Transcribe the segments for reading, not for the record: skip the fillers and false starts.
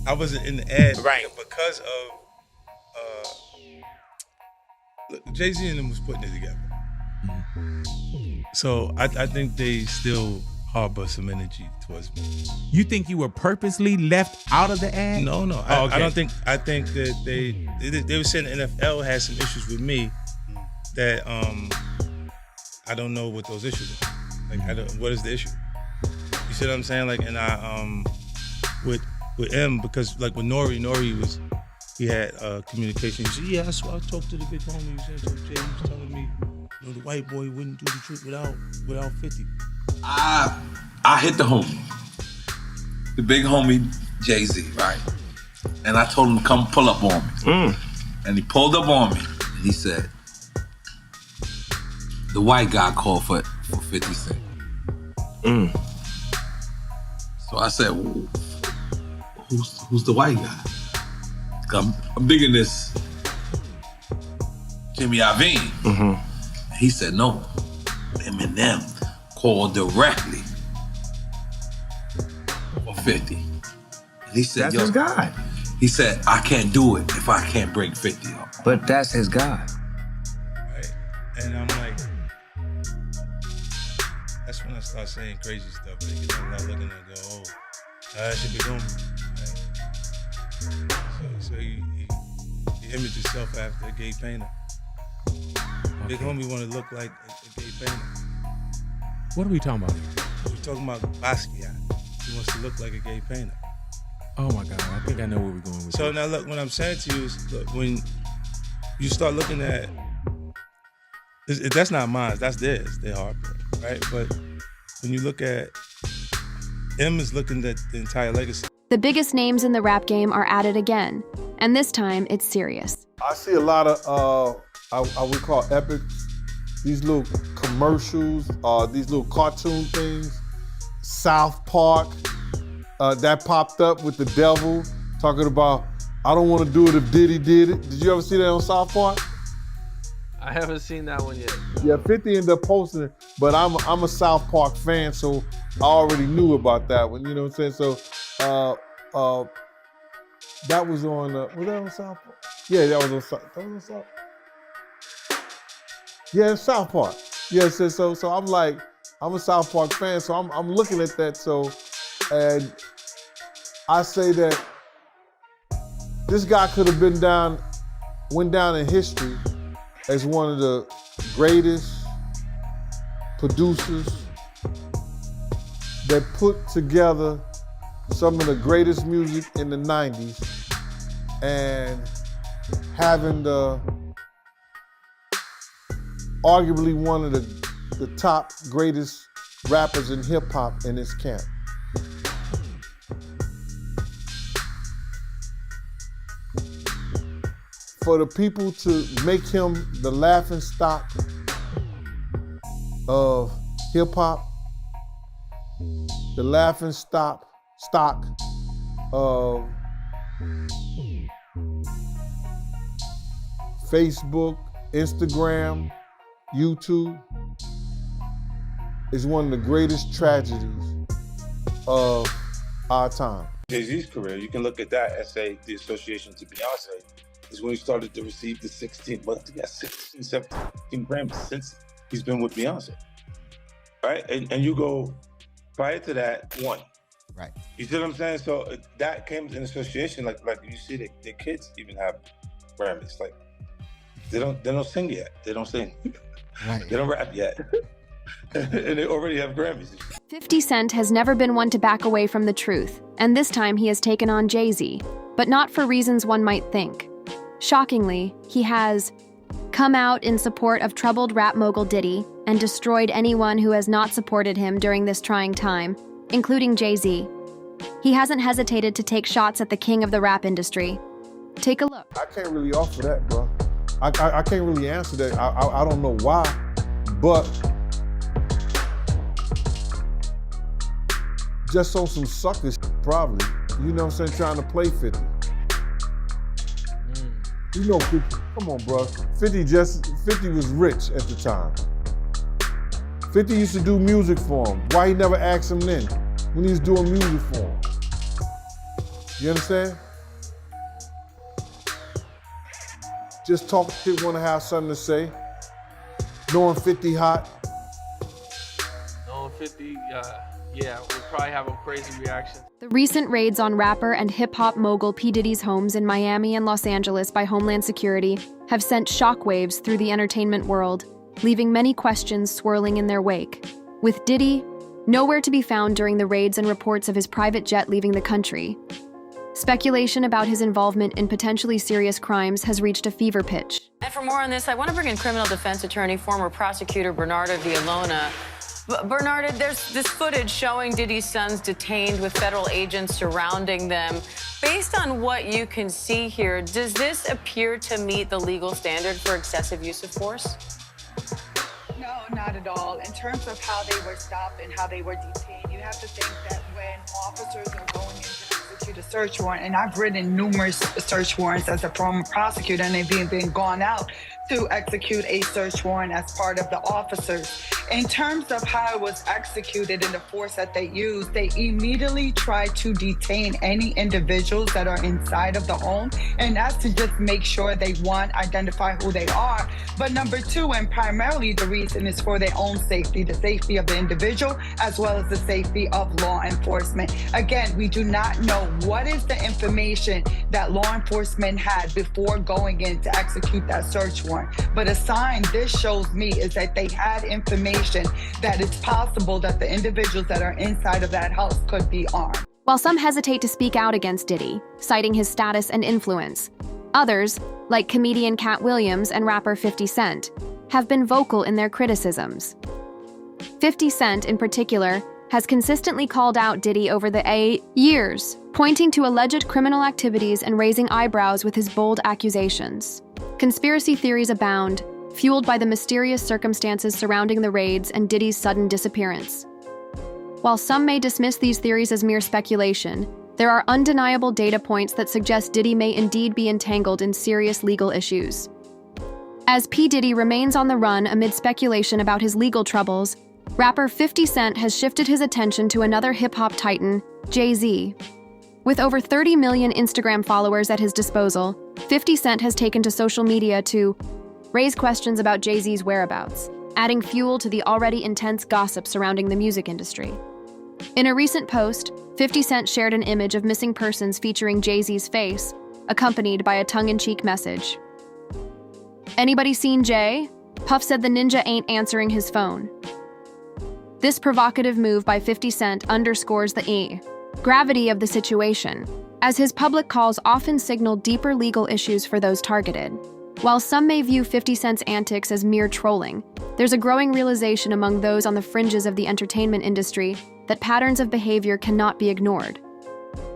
I wasn't in the ad Right. because of Jay-Z and them was putting it together. So I think they still harbor some energy towards me. You think you were purposely left out of the ad? No. Oh, okay. I don't think. I think that they were saying the NFL had some issues with me that I don't know what those issues are. Like what is the issue? You see what I'm saying? Like, and I with M, because like with Nori he had communication. He said, yeah, I talked to the big homie. He said, so Jay was telling me, you know, the white boy wouldn't do the truth without 50. I hit the homie, the big homie Jay-Z, right? And I told him to come pull up on me. And he pulled up on me. And he said, the white guy called for 50 Cent. So I said, well, who's the white guy? I'm digging this Jimmy Iovine. He said, no, Eminem called directly for 50. And he said, that's his guy. He said, I can't do it if I can't bring 50 up. But that's his guy. Right? And I'm like, that's when I start saying crazy stuff. Like, I'm not looking and go, oh, I should be doing it. So he imaged himself after a gay painter. Big homie want to look like a gay painter. What are we talking about here? We're talking about Basquiat. He wants to look like a gay painter. Oh my God, I think I know where we're going with So this. now look, what I'm saying to you is, look, when you start looking at, that's not mine, that's theirs, their heartbreak, right? But when you look at, M is looking at the entire legacy. The biggest names in the rap game are at it again, and this time it's serious. I see a lot of, I would call epics, these little commercials, these little cartoon things, South Park, that popped up with the devil, talking about, I don't want to do it if Diddy did it. Did you ever see that on South Park? I haven't seen that one yet. Yeah, 50 ended up posting it, but I'm a South Park fan, so I already knew about that one, you know what I'm saying? So, that was on, was that on South Park? Yeah, that was on South Park. Yeah, South Park. Yeah, so I'm like, I'm a South Park fan, so I'm looking at that, so, and I say that this guy could have went down in history as one of the greatest producers that put together some of the greatest music in the 90s and having arguably one of the top greatest rappers in hip hop in his camp. For the people to make him the laughing stock of hip hop, the laughing stock of Facebook, Instagram, YouTube, is one of the greatest tragedies of our time. Jay-Z's career, you can look at that and say the association to Beyonce is when he started to receive the 16 17 Grammys since he's been with Beyonce, right? And you go, prior to that, one. Right. You see what I'm saying? So that came in association, like you see their kids even have Grammys. Like they don't sing yet. They don't sing. Right. They don't rap yet. And they already have Grammys. 50 Cent has never been one to back away from the truth, and this time he has taken on Jay-Z, but not for reasons one might think. Shockingly, he has come out in support of troubled rap mogul Diddy and destroyed anyone who has not supported him during this trying time, including Jay-Z. He hasn't hesitated to take shots at the king of the rap industry. Take a look. I can't really offer that, bro. I can't really answer that. I don't know why, but just on some sucker shit, probably. You know what I'm saying? Trying to play 50. You know 50, come on, bro. 50 was rich at the time. 50 used to do music for him. Why he never asked him then when he was doing music for him? You understand? Just talk shit, want to have something to say. Knowing 50 hot. No 50, yeah, we'll probably have a crazy reaction. The recent raids on rapper and hip-hop mogul P. Diddy's homes in Miami and Los Angeles by Homeland Security have sent shockwaves through the entertainment world, leaving many questions swirling in their wake. With Diddy nowhere to be found during the raids and reports of his private jet leaving the country, speculation about his involvement in potentially serious crimes has reached a fever pitch. And for more on this, I want to bring in criminal defense attorney, former prosecutor Bernardo Villalona. Bernardo, there's this footage showing Diddy's sons detained with federal agents surrounding them. Based on what you can see here, does this appear to meet the legal standard for excessive use of force? No, not at all. In terms of how they were stopped and how they were detained, you have to think that when officers are going in to execute a search warrant, and I've written numerous search warrants as a former prosecutor, and they've been gone out to execute a search warrant as part of the officers. In terms of how it was executed and the force that they used, they immediately tried to detain any individuals that are inside of the home, and that's to just make sure they, one, identify who they are, but number two, and primarily the reason is for their own safety, the safety of the individual, as well as the safety of law enforcement. Again, we do not know what is the information that law enforcement had before going in to execute that search warrant. But a sign this shows me is that they had information that it's possible that the individuals that are inside of that house could be armed. While some hesitate to speak out against Diddy, citing his status and influence, others, like comedian Cat Williams and rapper 50 Cent, have been vocal in their criticisms. 50 Cent, in particular, has consistently called out Diddy over the years, pointing to alleged criminal activities and raising eyebrows with his bold accusations. Conspiracy theories abound, fueled by the mysterious circumstances surrounding the raids and Diddy's sudden disappearance. While some may dismiss these theories as mere speculation, there are undeniable data points that suggest Diddy may indeed be entangled in serious legal issues. As P. Diddy remains on the run amid speculation about his legal troubles, rapper 50 Cent has shifted his attention to another hip-hop titan, Jay-Z. With over 30 million Instagram followers at his disposal, 50 Cent has taken to social media to raise questions about Jay-Z's whereabouts, adding fuel to the already intense gossip surrounding the music industry. In a recent post, 50 Cent shared an image of missing persons featuring Jay-Z's face, accompanied by a tongue-in-cheek message. "Anybody seen Jay?" Puff said the ninja ain't answering his phone. This provocative move by 50 Cent underscores the gravity of the situation, as his public calls often signal deeper legal issues for those targeted. While some may view 50 Cent's antics as mere trolling, there's a growing realization among those on the fringes of the entertainment industry that patterns of behavior cannot be ignored.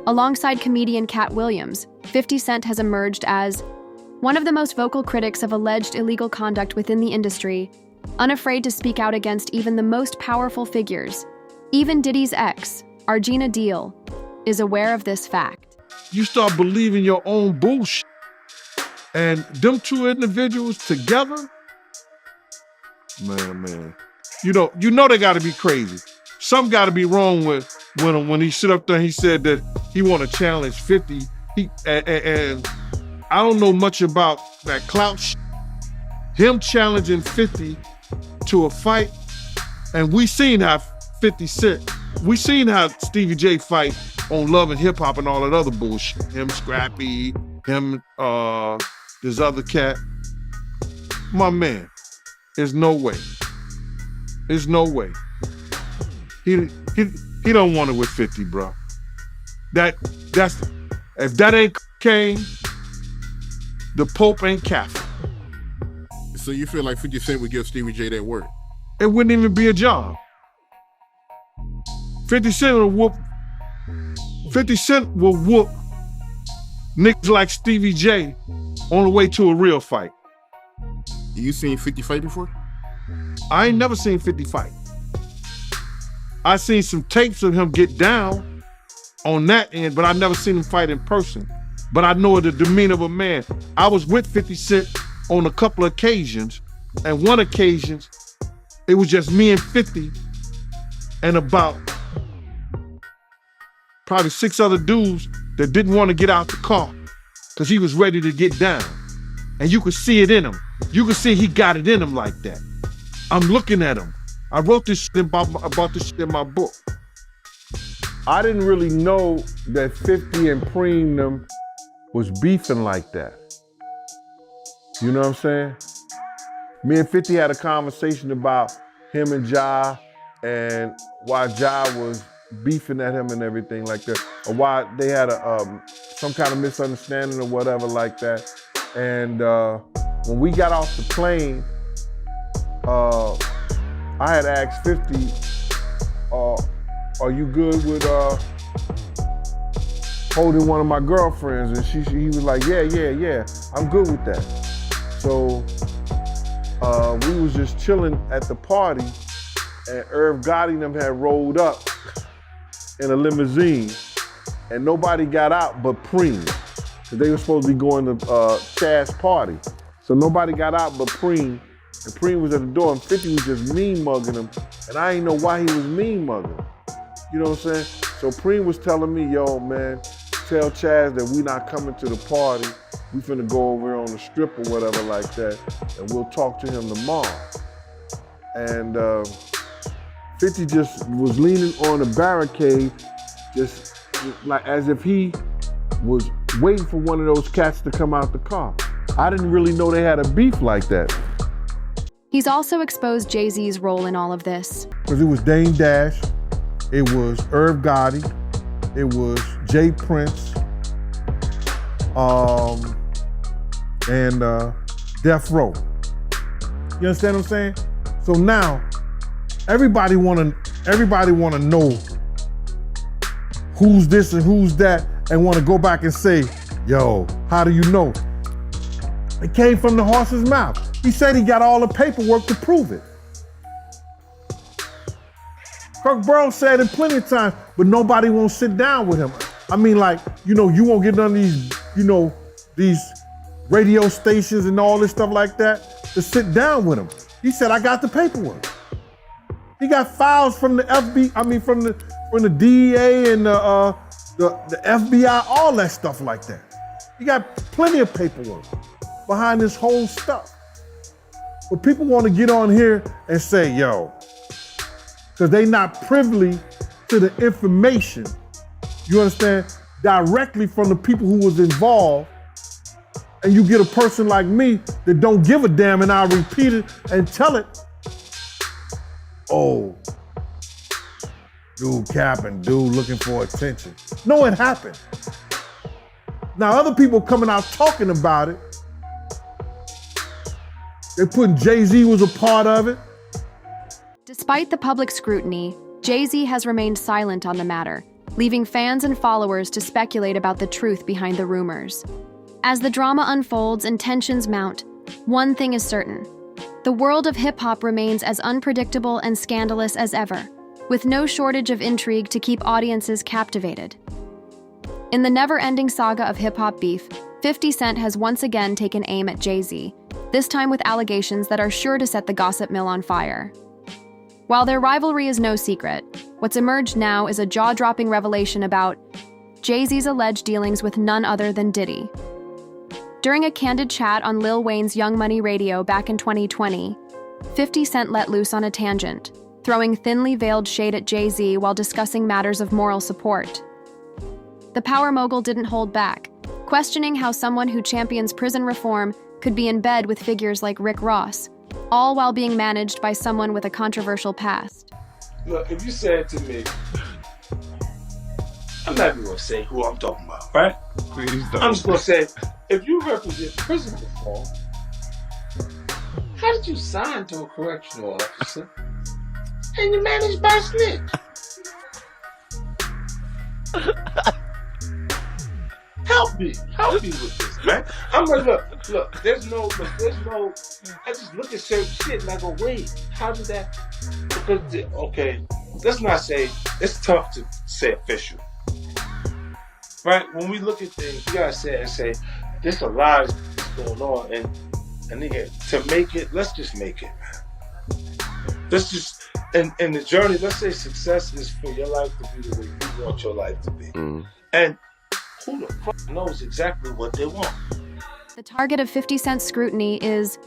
Alongside comedian Cat Williams, 50 Cent has emerged as one of the most vocal critics of alleged illegal conduct within the industry, unafraid to speak out against even the most powerful figures. Even Diddy's ex, Argina Deal, is aware of this fact. You start believing your own bullshit, and them two individuals together, man, you know they got to be crazy. Something got to be wrong with when he stood up there and he said that he want to challenge 50. And I don't know much about that clout shit. Him challenging 50 to a fight, and we seen how 50 Cent, we seen how Stevie J fight on Love and Hip Hop and all that other bullshit. Him Scrappy, him this other cat. My man, there's no way. There's no way. He don't want it with 50, bro. That's if that ain't cocaine, the Pope ain't Catholic. So you feel like 50 Cent would give Stevie J that work? It wouldn't even be a job. 50 Cent will whoop. 50 Cent will whoop niggas like Stevie J on the way to a real fight. You seen 50 fight before? I ain't never seen 50 fight. I seen some tapes of him get down on that end, but I never seen him fight in person. But I know the demeanor of a man. I was with 50 Cent on a couple of occasions, and one occasion, it was just me and 50 and about probably 6 other dudes that didn't want to get out the car because he was ready to get down. And you could see it in him. You could see he got it in him like that. I'm looking at him. I wrote this shit about this shit in my book. I didn't really know that 50 and Preem them was beefing like that. You know what I'm saying? Me and 50 had a conversation about him and Ja and why Ja was beefing at him and everything like that, or why they had some kind of misunderstanding or whatever like that. And when we got off the plane, I had asked 50, are you good with holding one of my girlfriends? And he was like, yeah, I'm good with that. So we was just chilling at the party, and Irv Gotti and them had rolled up in a limousine, and nobody got out but Preem. They were supposed to be going to Chaz's party. So nobody got out but Preem, and Preem was at the door, and 50 was just mean mugging him, and I didn't know why he was mean mugging him. You know what I'm saying? So Preem was telling me, yo, man, tell Chaz that we not coming to the party. We finna go over on the strip or whatever like that, and we'll talk to him tomorrow. And 50 just was leaning on the barricade, just like as if he was waiting for one of those cats to come out the car. I didn't really know they had a beef like that. He's also exposed Jay-Z's role in all of this. Because it was Dame Dash, it was Irv Gotti, it was Jay Prince, and Death Row. You understand what I'm saying? So now, everybody wanna know who's this and who's that, and wanna go back and say, yo, how do you know? It came from the horse's mouth. He said he got all the paperwork to prove it. Kirk Burrows said it plenty of times, but nobody won't sit down with him. I mean, like, you won't get none of these, these radio stations and all this stuff like that to sit down with him. He said, I got the paperwork. He got files from the from the DEA and the FBI, all that stuff like that. He got plenty of paperwork behind this whole stuff. But people want to get on here and say, yo, because they not privy to the information, you understand, directly from the people who was involved. And you get a person like me that don't give a damn, and I repeat it and tell it. Oh, dude capping, dude looking for attention. No, it happened. Now other people coming out talking about it. They're putting Jay-Z was a part of it. Despite the public scrutiny, Jay-Z has remained silent on the matter, leaving fans and followers to speculate about the truth behind the rumors. As the drama unfolds and tensions mount, one thing is certain. The world of hip-hop remains as unpredictable and scandalous as ever, with no shortage of intrigue to keep audiences captivated. In the never-ending saga of hip-hop beef, 50 Cent has once again taken aim at Jay-Z, this time with allegations that are sure to set the gossip mill on fire. While their rivalry is no secret, what's emerged now is a jaw-dropping revelation about Jay-Z's alleged dealings with none other than Diddy. During a candid chat on Lil Wayne's Young Money Radio back in 2020, 50 Cent let loose on a tangent, throwing thinly veiled shade at Jay-Z while discussing matters of moral support. The power mogul didn't hold back, questioning how someone who champions prison reform could be in bed with figures like Rick Ross, all while being managed by someone with a controversial past. Look, if you said to me, I'm not even gonna say who I'm talking about, right? Please don't. I'm just gonna say, if you represent prison reform, how did you sign to a correctional officer and you're managed by a snitch? Help me with this, man. I'm like, look, there's no, I just look at certain shit and I go, wait, how did that, because, okay, let's not say, it's tough to say official. Right? When we look at things, you gotta say, there's a lot going on, and nigga, to make it, let's just make it, man. Let's just, in the journey, let's say success is for your life to be the way you want your life to be. And who the fuck knows exactly what they want? The target of 50 Cent's scrutiny is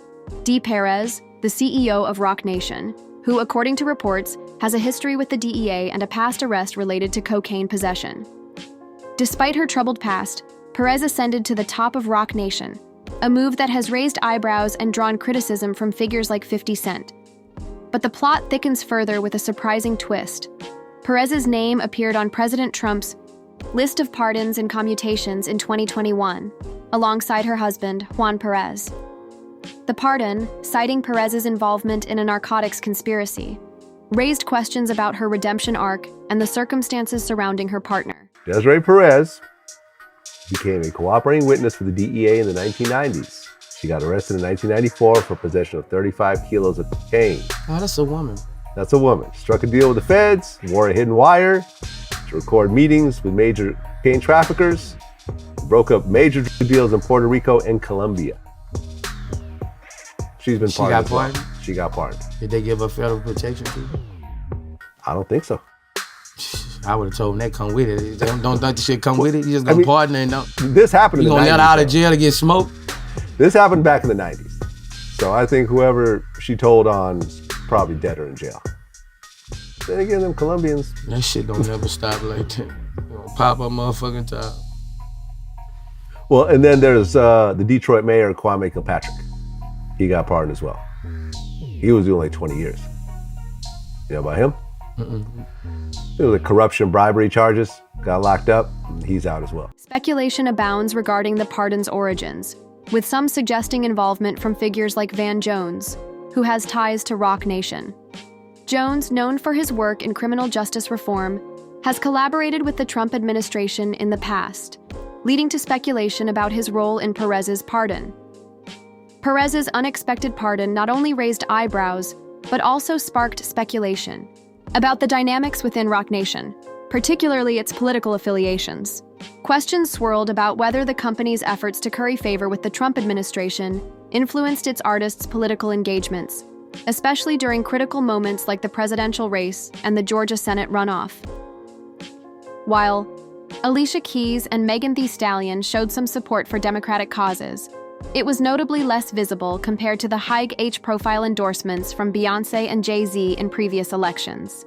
D. Perez, the CEO of Roc Nation, who, according to reports, has a history with the DEA and a past arrest related to cocaine possession. Despite her troubled past, Perez ascended to the top of Roc Nation, a move that has raised eyebrows and drawn criticism from figures like 50 Cent. But the plot thickens further with a surprising twist. Perez's name appeared on President Trump's list of pardons and commutations in 2021, alongside her husband, Juan Perez. The pardon, citing Perez's involvement in a narcotics conspiracy, raised questions about her redemption arc and the circumstances surrounding her partner. Desiree Perez became a cooperating witness for the DEA in the 1990s. She got arrested in 1994 for possession of 35 kilos of cocaine. Oh, that's a woman. That's a woman. Struck a deal with the feds, wore a hidden wire to record meetings with major cocaine traffickers, broke up major drug deals in Puerto Rico and Colombia. She's been pardoned. She got pardoned. Did they give her federal protection too? I don't think so. I would have told them that come with it. Don't think the shit come with it. You just gonna pardon her and don't. This happened in the 90s. You gonna let her out of jail to get smoked? This happened back in the 90s. So I think whoever she told on is probably dead or in jail. Then again, them Colombians. That shit don't never stop like that. Pop up motherfucking top. Well, and then there's the Detroit mayor, Kwame Kilpatrick. He got pardoned as well. He was doing like 20 years. You know about him? It was like corruption, bribery charges. Got locked up. He's out as well. Speculation abounds regarding the pardon's origins, with some suggesting involvement from figures like Van Jones, who has ties to Roc Nation. Jones, known for his work in criminal justice reform, has collaborated with the Trump administration in the past, leading to speculation about his role in Perez's pardon. Perez's unexpected pardon not only raised eyebrows, but also sparked speculation about the dynamics within Roc Nation, particularly its political affiliations. Questions swirled about whether the company's efforts to curry favor with the Trump administration influenced its artists' political engagements, especially during critical moments like the presidential race and the Georgia Senate runoff. While Alicia Keys and Megan Thee Stallion showed some support for Democratic causes, it was notably less visible compared to the high-profile endorsements from Beyoncé and Jay-Z in previous elections.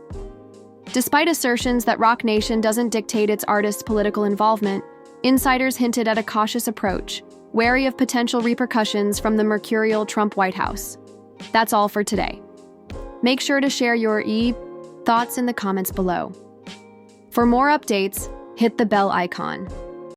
Despite assertions that Roc Nation doesn't dictate its artists' political involvement, insiders hinted at a cautious approach, wary of potential repercussions from the mercurial Trump White House. That's all for today. Make sure to share your thoughts in the comments below. For more updates, hit the bell icon.